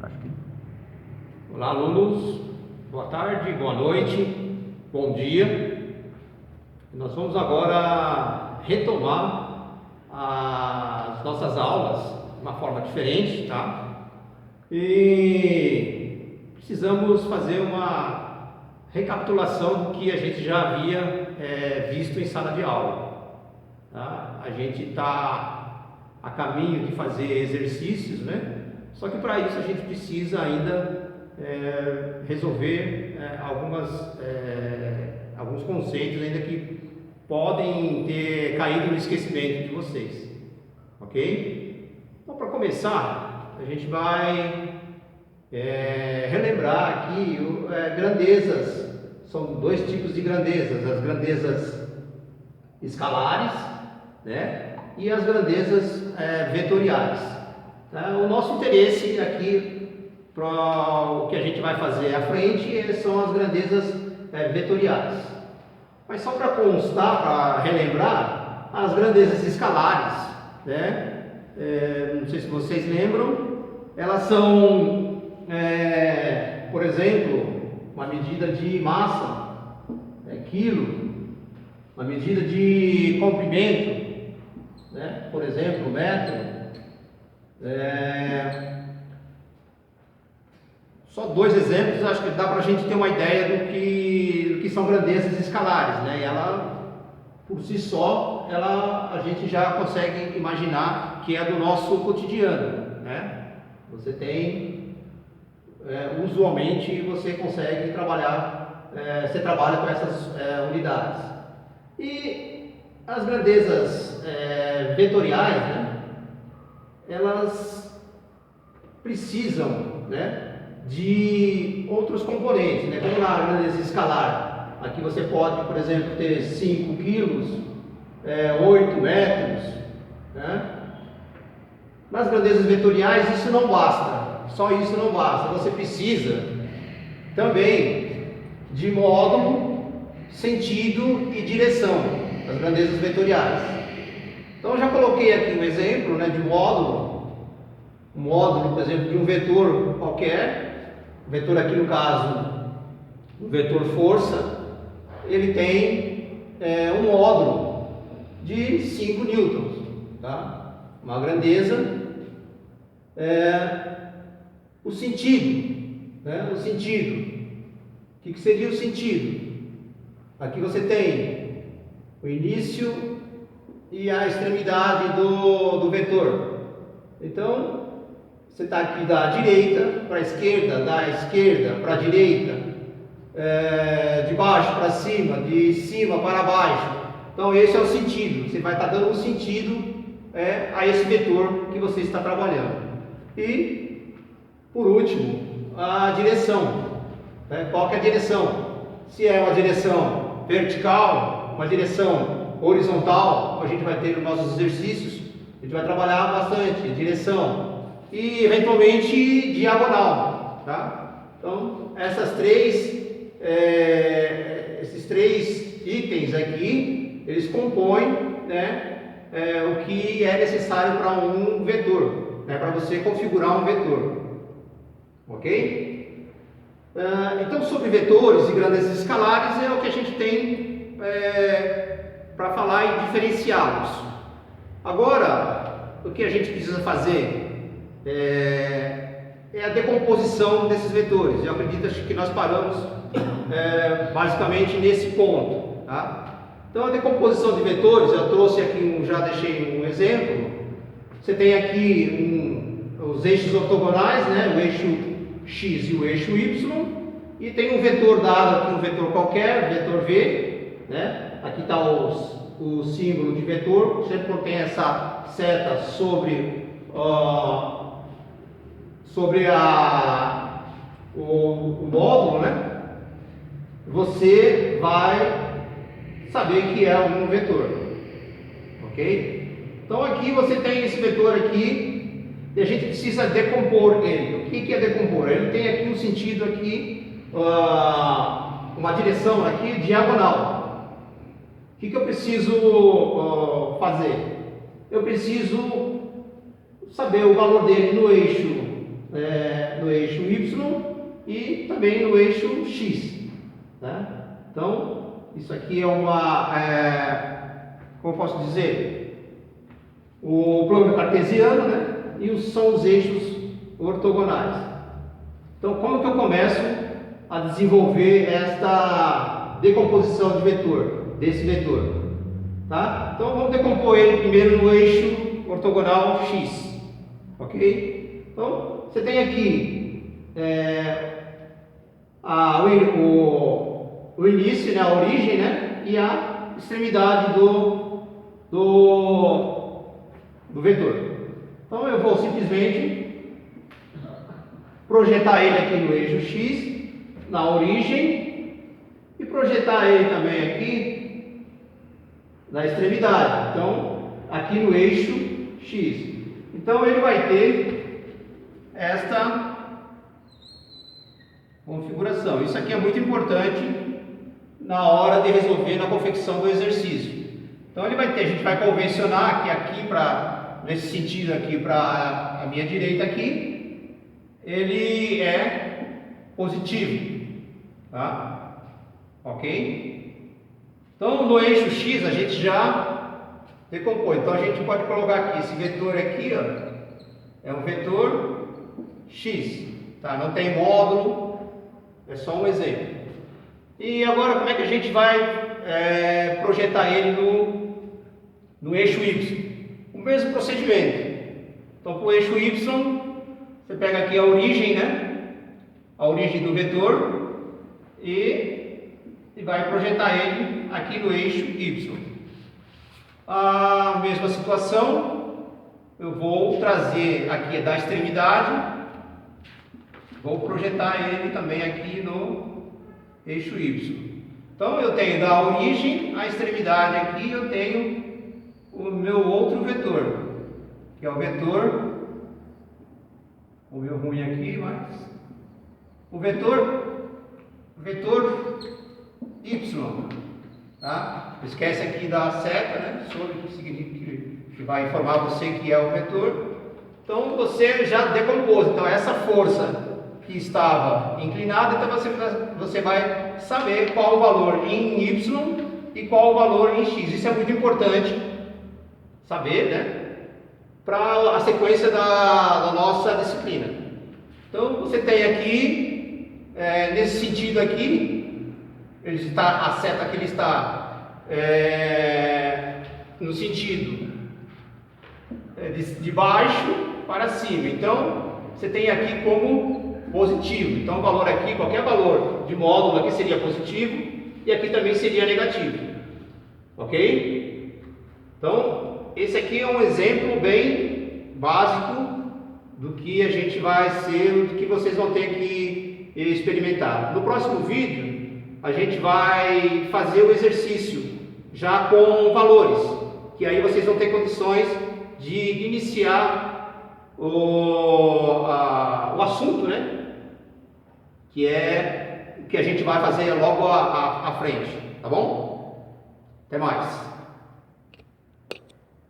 Acho que... Olá, alunos. Boa tarde, boa noite, bom dia. Nós vamos agora retomar as nossas aulas de uma forma diferente, tá? E precisamos fazer uma recapitulação do que a gente já havia visto em sala de aula, tá? A gente está a caminho de fazer exercícios, né? Só que para isso a gente precisa ainda resolver alguns conceitos ainda que podem ter caído no esquecimento de vocês, ok? Então, para começar, a gente vai relembrar aqui grandezas. São dois tipos de grandezas: as grandezas escalares, né, e as grandezas vetoriais. Tá? O nosso interesse aqui para o que a gente vai fazer à frente são as grandezas vetoriais. Mas só para constar, para relembrar, as grandezas escalares, né? Não sei se vocês lembram, elas são, por exemplo, uma medida de massa, quilo, uma medida de comprimento, né? Por exemplo, metro. Só dois exemplos, acho que dá para a gente ter uma ideia do que são grandezas escalares, né? E ela, por si só, a gente já consegue imaginar que é do nosso cotidiano, né? Você tem, usualmente, você consegue trabalhar, você trabalha com essas unidades. E as grandezas vetoriais, né? Elas precisam, né, de outros componentes, né? Como na grandeza escalar, aqui você pode, por exemplo, ter 5 quilos, 8 metros, né? Nas grandezas vetoriais isso não basta, só isso não basta, você precisa também de módulo, sentido e direção, das grandezas vetoriais. Então eu já coloquei aqui um exemplo, né, de módulo, por exemplo, de um vetor qualquer. O vetor aqui no caso, o vetor força, ele tem um módulo de 5 newtons, tá? Uma grandeza. O sentido, né? O sentido. O que seria o sentido? Aqui você tem o início e a extremidade do vetor. Então, você está aqui da direita para a esquerda, da esquerda para a direita, de baixo para cima, de cima para baixo. Então esse é o sentido. Você vai estar dando um sentido a esse vetor que você está trabalhando. E, por último, a direção. Qual que é a direção? Se é uma direção vertical, uma direção horizontal, como a gente vai ter nos nossos exercícios, a gente vai trabalhar bastante direção. E eventualmente diagonal, tá? Então esses três itens aqui, eles compõem, né, o que é necessário para um vetor, né, para você configurar um vetor, ok? Então, sobre vetores e grandezas escalares é o que a gente tem para falar e diferenciá-los. Agora, o que a gente precisa fazer é a decomposição desses vetores. Eu acredito que nós paramos basicamente nesse ponto, tá? Então, a decomposição de vetores, eu trouxe aqui, já deixei um exemplo. Você tem aqui os eixos ortogonais, né? O eixo X e o eixo Y, e tem um vetor dado aqui, um vetor qualquer, vetor V, né? Aqui está o símbolo de vetor. Sempre quando tem essa seta sobre o módulo, né, você vai saber que é um vetor, ok? Então aqui você tem esse vetor aqui e a gente precisa decompor ele. O que é decompor? Ele tem aqui um sentido aqui, uma direção aqui diagonal. O que eu preciso fazer? Eu preciso saber o valor dele no eixo no eixo Y e também no eixo X. Né? Então, isso aqui é como eu posso dizer, o plano cartesiano, né? E são os eixos ortogonais. Então, como que eu começo a desenvolver esta decomposição de vetor, desse vetor? Tá? Então, vamos decompor ele primeiro no eixo ortogonal X. Ok? Então, você tem aqui o início, né, a origem, né, e a extremidade do vetor. Então eu vou simplesmente projetar ele aqui no eixo X, na origem, e projetar ele também aqui na extremidade. Então, aqui no eixo X. Então ele vai ter esta configuração. Isso aqui é muito importante na hora de resolver na confecção do exercício. Então a gente vai convencionar que aqui nesse sentido aqui para a minha direita aqui, ele é positivo, tá? Ok? Então no eixo X a gente já decompõe. Então a gente pode colocar aqui esse vetor aqui, ó, é um vetor X, tá? Não tem módulo, é só um exemplo. E agora como é que a gente vai projetar ele no eixo Y? O mesmo procedimento. Então, para o eixo Y, você pega aqui a origem, né? A origem do vetor e vai projetar ele aqui no eixo Y. A mesma situação, eu vou trazer aqui da extremidade, vou projetar ele também aqui no eixo Y. Então, eu tenho da origem à extremidade aqui, eu tenho o meu outro vetor, que é o vetor, o meu ruim aqui, mas o vetor Y, tá? Esquece aqui da seta, né? Sobre o que significa, que vai informar você que é o vetor. Então você já decompôs. Então essa força que estava inclinada, então você vai saber qual o valor em Y e qual o valor em X. Isso é muito importante saber, né? Para a sequência da nossa disciplina. Então você tem aqui, nesse sentido aqui, a seta aqui está no sentido de baixo para cima. Então você tem aqui como positivo. Então o valor aqui, qualquer valor de módulo aqui seria positivo e aqui também seria negativo. Ok? Então esse aqui é um exemplo bem básico do que a gente vai ser, do que vocês vão ter que experimentar. No próximo vídeo, a gente vai fazer o exercício já com valores, que aí vocês vão ter condições de iniciar o assunto, né? Que é o que a gente vai fazer logo à frente, tá bom? Até mais!